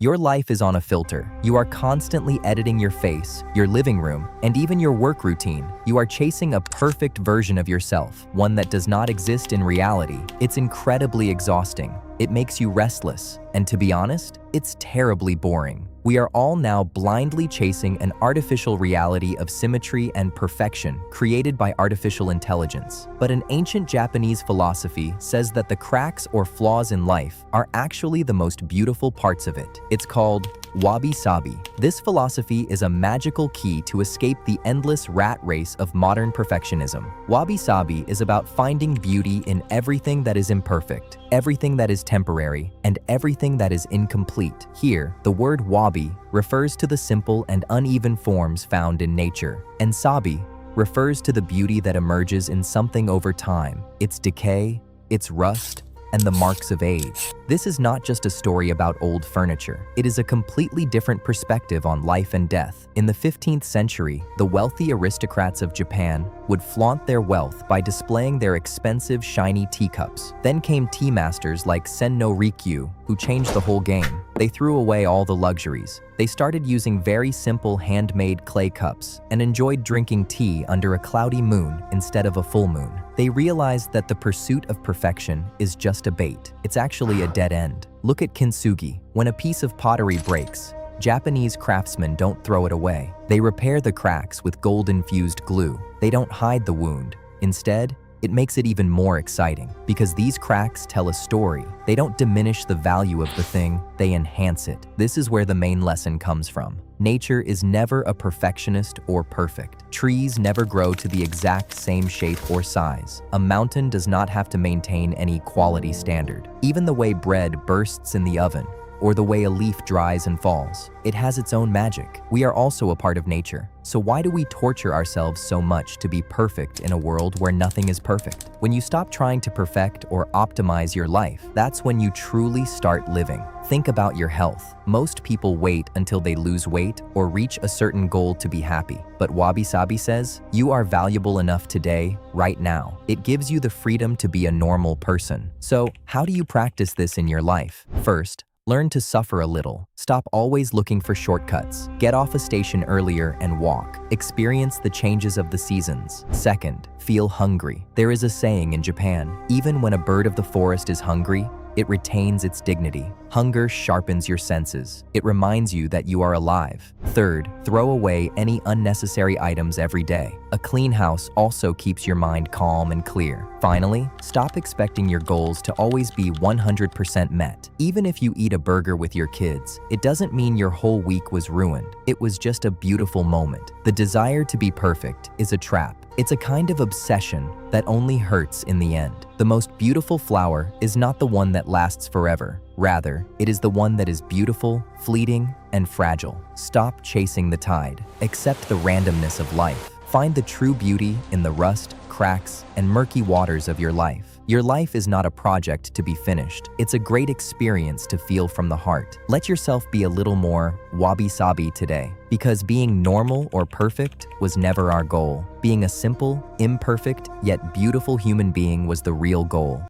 Your life is on a filter. You are constantly editing your face, your living room, and even your work routine. You are chasing a perfect version of yourself, one that does not exist in reality. It's incredibly exhausting. It makes you restless, and to be honest, it's terribly boring. We are all now blindly chasing an artificial reality of symmetry and perfection created by artificial intelligence. But an ancient Japanese philosophy says that the cracks or flaws in life are actually the most beautiful parts of it. It's called Wabi-Sabi. This philosophy is a magical key to escape the endless rat race of modern perfectionism. Wabi-Sabi is about finding beauty in everything that is imperfect, everything that is temporary, and everything that is incomplete. Here, the word wabi refers to the simple and uneven forms found in nature, and sabi refers to the beauty that emerges in something over time, its decay, its rust, and the marks of age. This is not just a story about old furniture. It is a completely different perspective on life and death. In the 15th century, the wealthy aristocrats of Japan would flaunt their wealth by displaying their expensive, shiny teacups. Then came tea masters like Senno Rikyu, who changed the whole game. They threw away all the luxuries. They started using very simple handmade clay cups and enjoyed drinking tea under a cloudy moon instead of a full moon. They realized that the pursuit of perfection is just a bait. It's actually a dead end. Look at Kintsugi. When a piece of pottery breaks, Japanese craftsmen don't throw it away. They repair the cracks with gold-infused glue. They don't hide the wound. Instead, it makes it even more exciting because these cracks tell a story. They don't diminish the value of the thing, they enhance it. This is where the main lesson comes from. Nature is never a perfectionist or perfect. Trees never grow to the exact same shape or size. A mountain does not have to maintain any quality standard. Even the way bread bursts in the oven, or the way a leaf dries and falls, it has its own magic. We are also a part of nature. So why do we torture ourselves so much to be perfect in a world where nothing is perfect? When you stop trying to perfect or optimize your life, that's when you truly start living. Think about your health. Most people wait until they lose weight or reach a certain goal to be happy. But Wabi-Sabi says, you are valuable enough today, right now. It gives you the freedom to be a normal person. So how do you practice this in your life? First, learn to suffer a little. Stop always looking for shortcuts. Get off a station earlier and walk. Experience the changes of the seasons. Second, feel hungry. There is a saying in Japan, even when a bird of the forest is hungry, it retains its dignity. Hunger sharpens your senses. It reminds you that you are alive. Third, throw away any unnecessary items every day. A clean house also keeps your mind calm and clear. Finally, stop expecting your goals to always be 100% met. Even if you eat a burger with your kids, it doesn't mean your whole week was ruined. It was just a beautiful moment. The desire to be perfect is a trap. It's a kind of obsession that only hurts in the end. The most beautiful flower is not the one that lasts forever. Rather, it is the one that is beautiful, fleeting, and fragile. Stop chasing the tide. Accept the randomness of life. Find the true beauty in the rust, cracks, and murky waters of your life. Your life is not a project to be finished. It's a great experience to feel from the heart. Let yourself be a little more wabi-sabi today, because being normal or perfect was never our goal. Being a simple, imperfect, yet beautiful human being was the real goal.